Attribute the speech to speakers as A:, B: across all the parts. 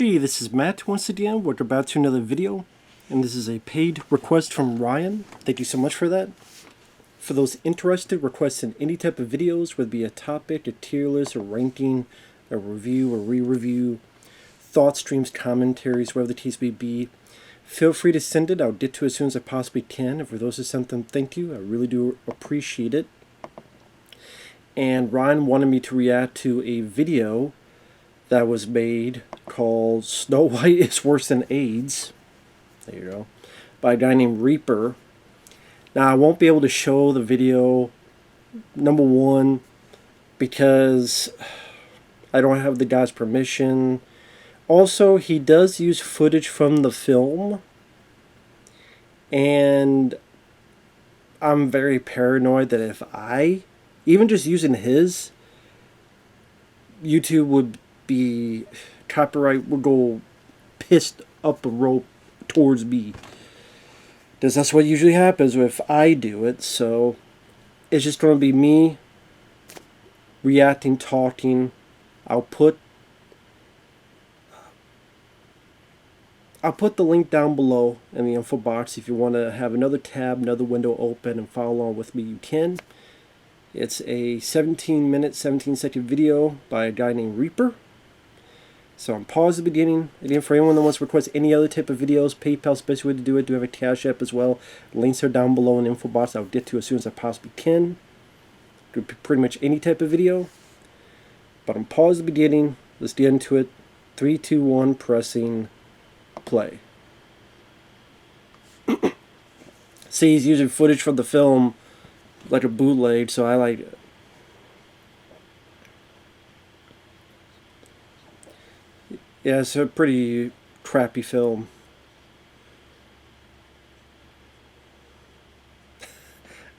A: Hey, this is Matt once again. We're about to another video, and this is a paid request from Ryan. Thank you so much for that. For those interested, requesting any type of videos, whether it be a topic, a tier list, a ranking, a review, a re-review, thought streams, commentaries, whatever the case may be, feel free to send it. I'll get to it as soon as I possibly can. And for those who sent them, thank you. I really do appreciate it. And Ryan wanted me to react to a video that was made called Snow White is Worse Than AIDS. There you go. By a guy named Reaper. Now, I won't be able to show the video, number one, because I don't have the guy's permission. Also, he does use footage from the film, and I'm very paranoid that if even just using his, YouTube would be, copyright would go pissed up a rope towards me. Because that's what usually happens if I do it. So it's just going to be me reacting, talking. I'll put the link down below in the info box. If you want to have another tab, another window open and follow along with me, you can. It's a 17-minute, 17-second video by a guy named Reaper. So I'm pause the beginning. Again, for anyone that wants to request any other type of videos, PayPal's the best way to do it. Do have a CashApp as well. Links are down below in the info box. I'll get to as soon as I possibly can. Do pretty much any type of video. But I'm pause the beginning. Let's get into it. 3, 2, 1, pressing play. See, he's using footage from the film like a bootleg, so I like it. Yeah, it's a pretty crappy film.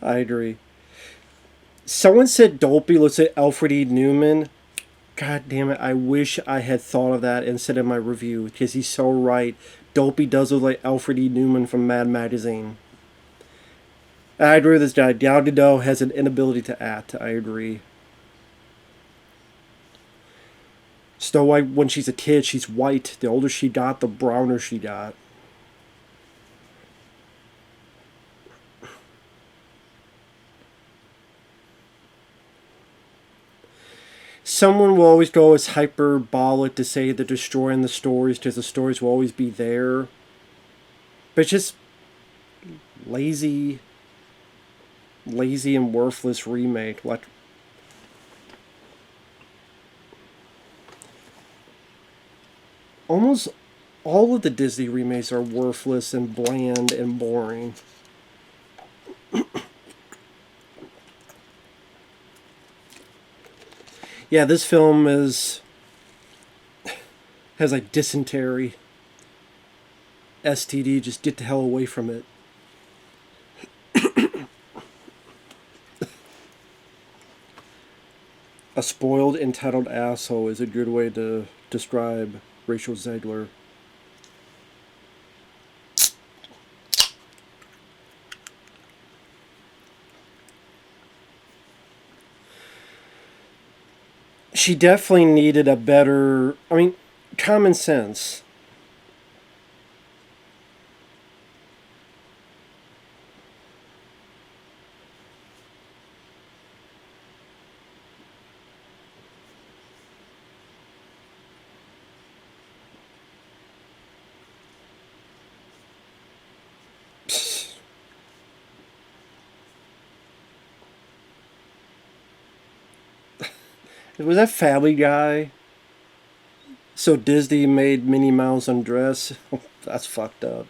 A: I agree. Someone said Dopey looks like Alfred E. Newman. God damn it, I wish I had thought of that instead of my review, because he's so right. Dopey does look like Alfred E. Newman from Mad Magazine. I agree with this guy. Gal Gadot has an inability to act. I agree. Snow White, when she's a kid, she's white. The older she got, the browner she got. Someone will always go as hyperbolic to say they're destroying the stories because the stories will always be there. But it's just lazy and worthless remake. Like, almost all of the Disney remakes are worthless and bland and boring. Yeah, this film has like dysentery, STD. Just get the hell away from it. A spoiled, entitled asshole is a good way to describe Rachel Zegler. She definitely needed a better, common sense. Was that Family Guy? So Disney made Minnie Mouse undress? That's fucked up.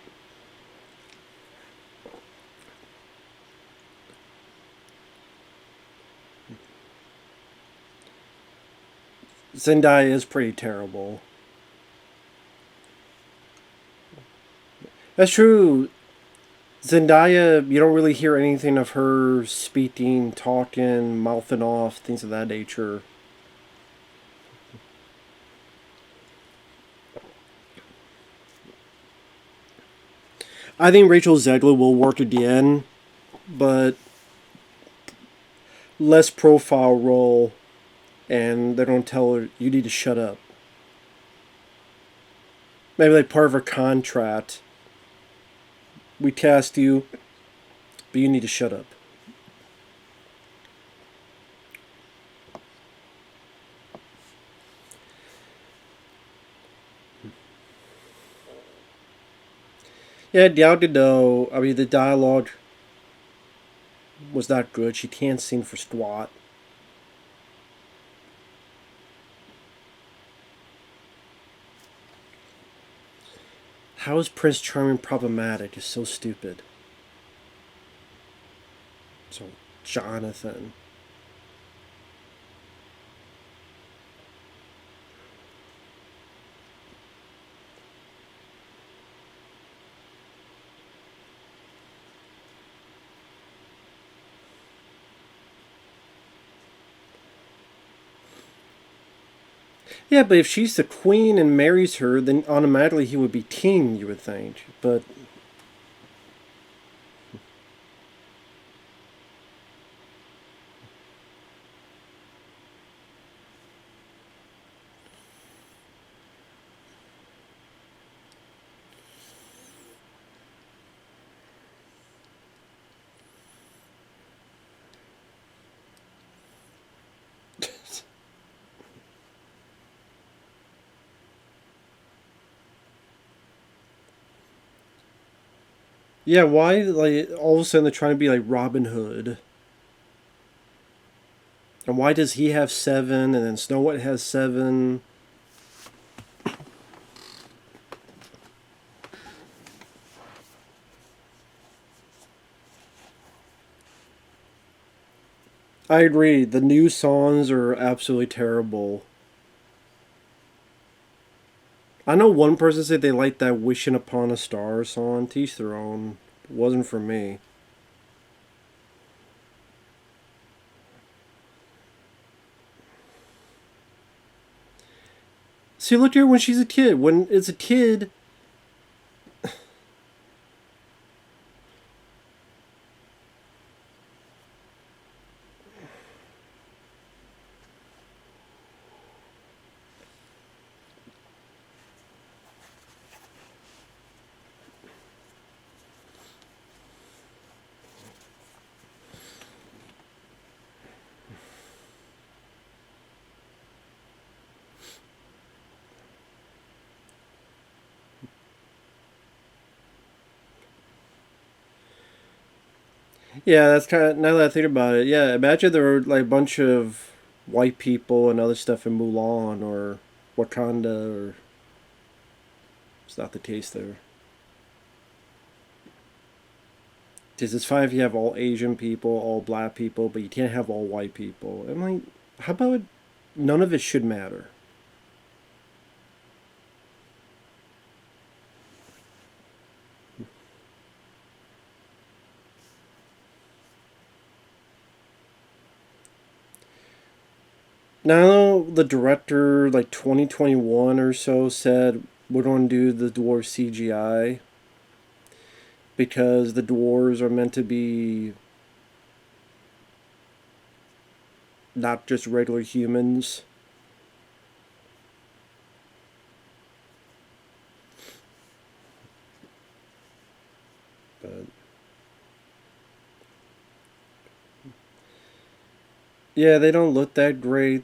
A: Zendaya is pretty terrible. That's true. Zendaya, you don't really hear anything of her speaking, talking, mouthing off, things of that nature. I think Rachel Zegler will work again, but less profile role, and they don't tell her, you need to shut up. Maybe like part of her contract. We cast you, but you need to shut up. Yeah, doubted though. I mean, the dialogue was not good. She can't sing for squat. How is Prince Charming problematic? It's so stupid. So, Jonathan. Yeah, but if she's the queen and marries her, then automatically he would be king, you would think. But yeah, why like all of a sudden they're trying to be like Robin Hood? And why does he have 7 and then Snow White has 7? I agree. The new songs are absolutely terrible. I know one person said they liked that "Wishing Upon a Star" song. To each their own. It wasn't for me. See, look at her when she's a kid. When it's a kid, yeah, that's kind of now that I think about it. Yeah, imagine there were like a bunch of white people and other stuff in Mulan or Wakanda, or it's not the case there. Because it's fine if you have all Asian people, all black people, but you can't have all white people. I'm like, how about none of it should matter? Now the director, like 2021 or so, said we're going to do the dwarf CGI because the dwarves are meant to be not just regular humans. But yeah, they don't look that great.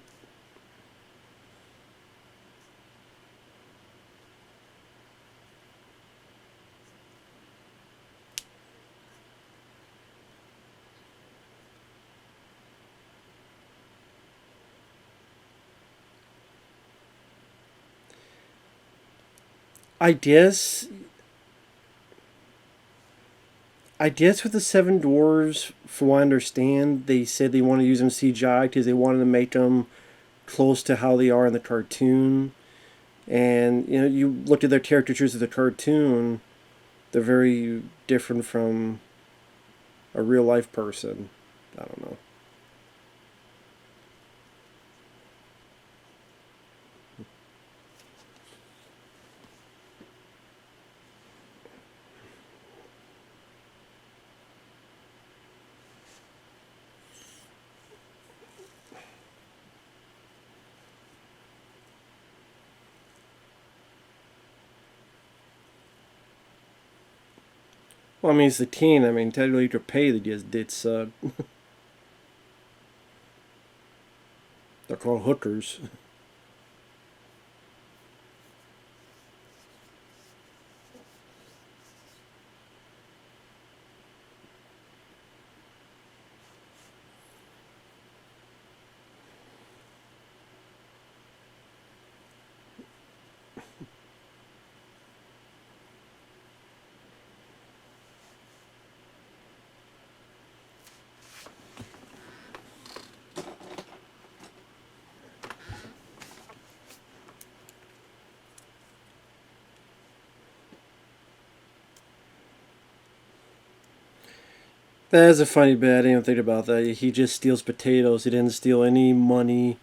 A: I guess I guess with the Seven Dwarves, from what I understand, they said they want to use them CGI because they wanted to make them close to how they are in the cartoon. And you know, you look at their caricatures of the cartoon; they're very different from a real life person. I don't know. Well, I mean, it's the teen. I mean, technically, to pay the just did suck. They're called hookers. That is a funny bit. I didn't even think about that. He just steals potatoes. He didn't steal any money,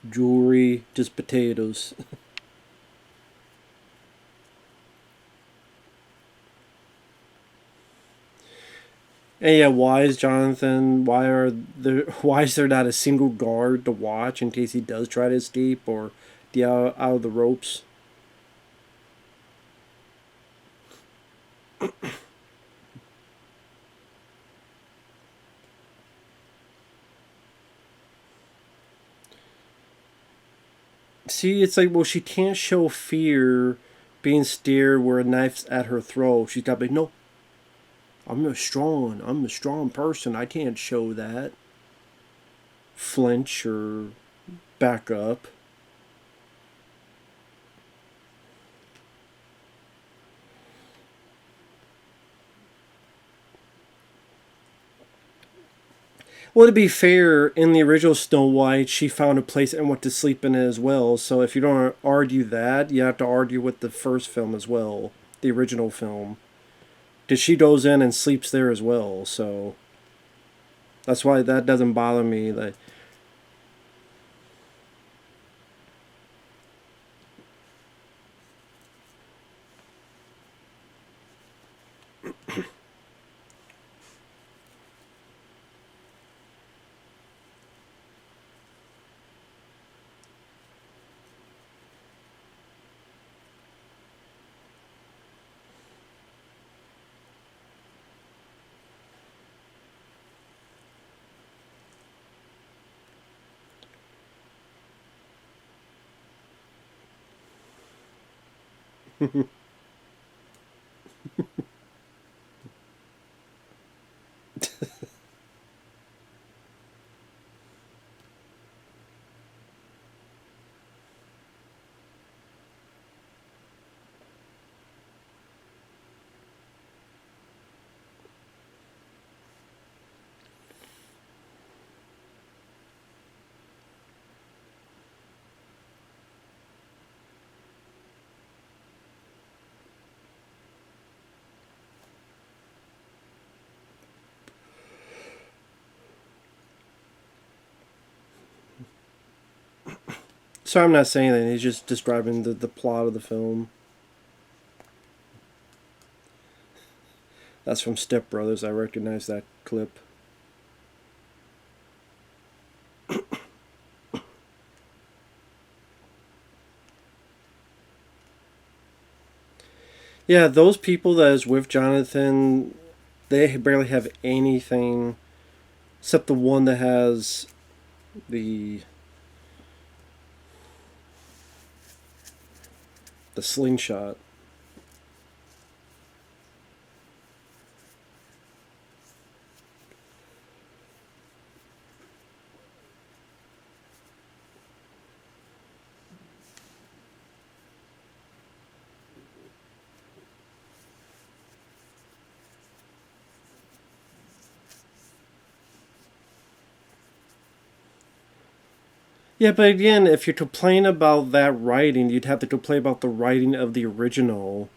A: jewelry, just potatoes. And yeah, why is Jonathan? Why are there? Why is there not a single guard to watch in case he does try to escape or get out of the ropes? See, it's like, well, she can't show fear being stared where a knife's at her throat. She's got to be, no, I'm a strong person. I can't show that. Flinch or back up. Well, to be fair, in the original Snow White, she found a place and went to sleep in it as well. So if you don't argue that, you have to argue with the first film as well, the original film. Because she goes in and sleeps there as well. So that's why that doesn't bother me. Like, so I'm not saying that. He's just describing the plot of the film. That's from Step Brothers. I recognize that clip. Yeah, those people that is with Jonathan, they barely have anything except the one that has the the slingshot. Yeah, but again, if you're complaining about that writing, you'd have to complain about the writing of the original,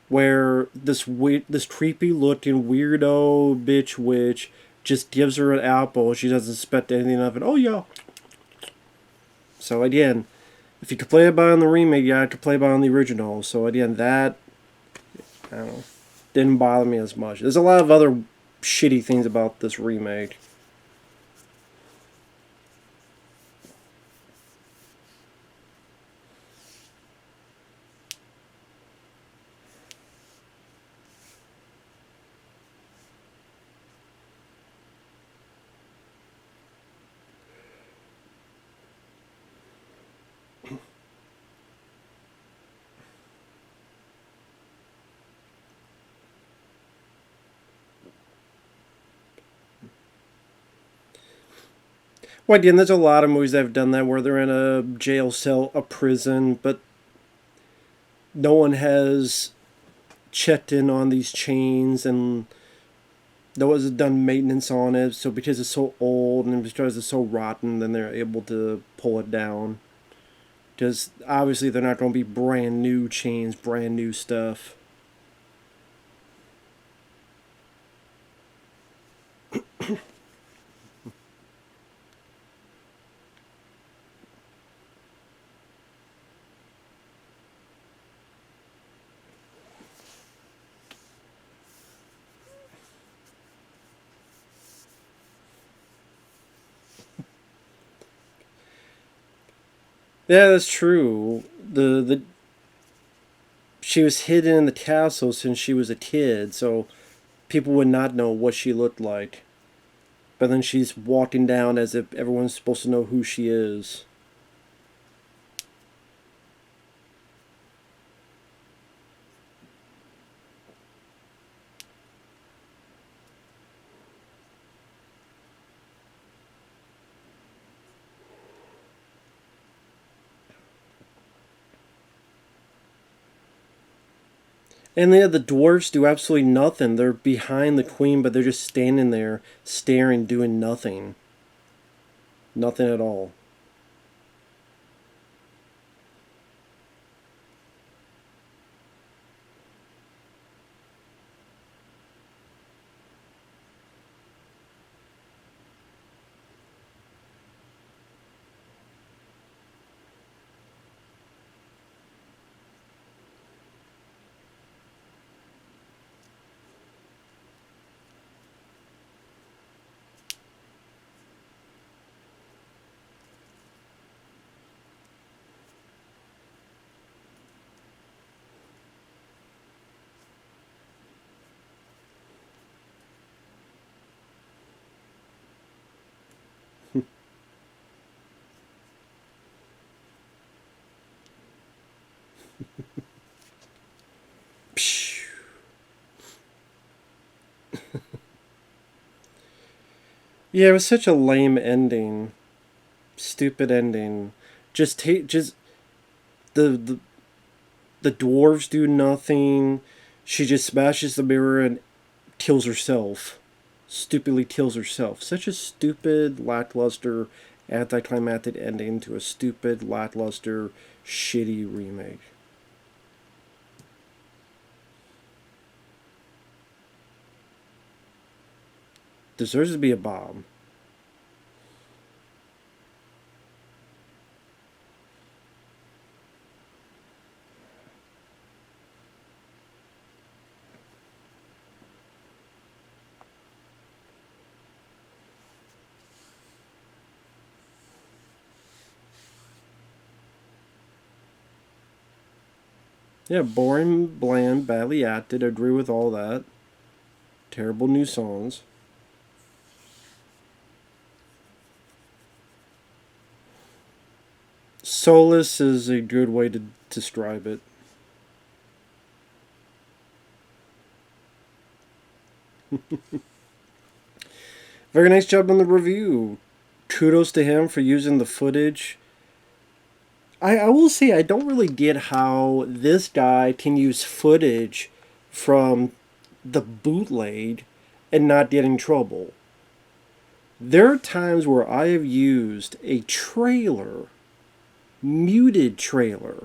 A: where this creepy looking weirdo bitch witch just gives her an apple. She doesn't expect anything of it. Oh yeah. So again, if you complain about it in the remake, you have to play about it in the original. So again, that I don't know, didn't bother me as much. There's a lot of other shitty things about this remake. Well, again, there's a lot of movies that have done that where they're in a jail cell, a prison, but no one has checked in on these chains and no one's done maintenance on it. So because it's so old and because it's so rotten, then they're able to pull it down. Because obviously they're not going to be brand new chains, brand new stuff. Yeah, that's true. The she was hidden in the castle since she was a kid, so people would not know what she looked like. But then she's walking down as if everyone's supposed to know who she is. And yeah, the dwarves do absolutely nothing. They're behind the queen, but they're just standing there, staring, doing nothing. Nothing at all. Phew. Yeah, it was such a lame ending. Stupid ending. Just the the dwarves do nothing. She just smashes the mirror and kills herself. Stupidly kills herself. Such a stupid, lackluster, anticlimactic ending to a stupid, lackluster, shitty remake. Deserves to be a bomb. Yeah, boring, bland, badly acted. I agree with all that. Terrible new songs. Soulless is a good way to describe it. Very nice job on the review. Kudos to him for using the footage. I will say I don't really get how this guy can use footage from the bootleg and not get in trouble. There are times where I have used a trailer, muted trailer,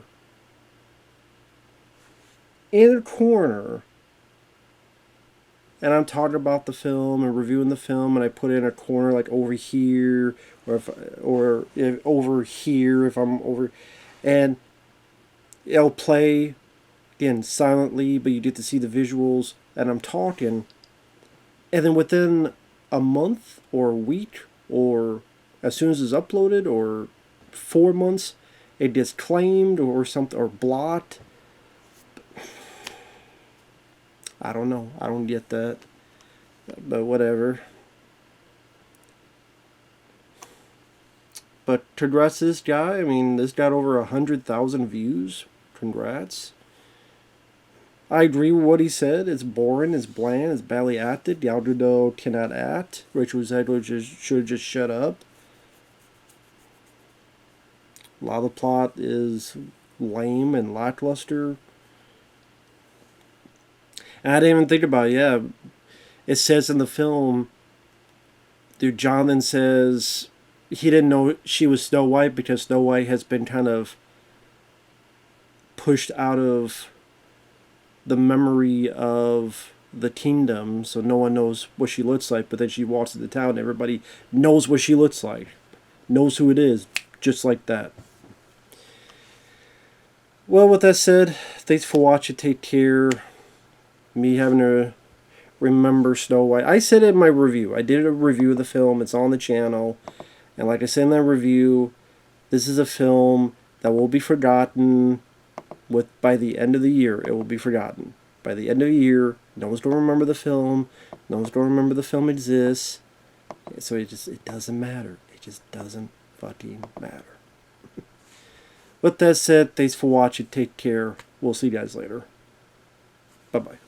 A: in a corner, and I'm talking about the film and reviewing the film, and I put it in a corner like over here, or if over here if I'm over, and it'll play again silently, but you get to see the visuals, and I'm talking, and then within a month or a week or as soon as it's uploaded or 4 months, it gets claimed or something or blocked. I don't know. I don't get that, but whatever. But congrats to this guy. I mean, this got over 100,000 views. Congrats. I agree with what he said. It's boring, it's bland, it's badly acted. Yaldudo cannot act. Rachel Zegler should just shut up. A lot of the plot is lame and lackluster. And I didn't even think about it. Yeah, it says in the film, dude, Jonathan says he didn't know she was Snow White because Snow White has been kind of pushed out of the memory of the kingdom, so no one knows what she looks like. But then she walks into town, and everybody knows what she looks like, knows who it is, just like that. Well, with that said, thanks for watching. Take care. Me having to remember Snow White. I said it in my review. I did a review of the film. It's on the channel. And like I said in that review, this is a film that will be forgotten by the end of the year. It will be forgotten. By the end of the year, no one's going to remember the film. No one's going to remember the film exists. So it doesn't matter. It just doesn't fucking matter. With that said, thanks for watching. Take care. We'll see you guys later. Bye-bye.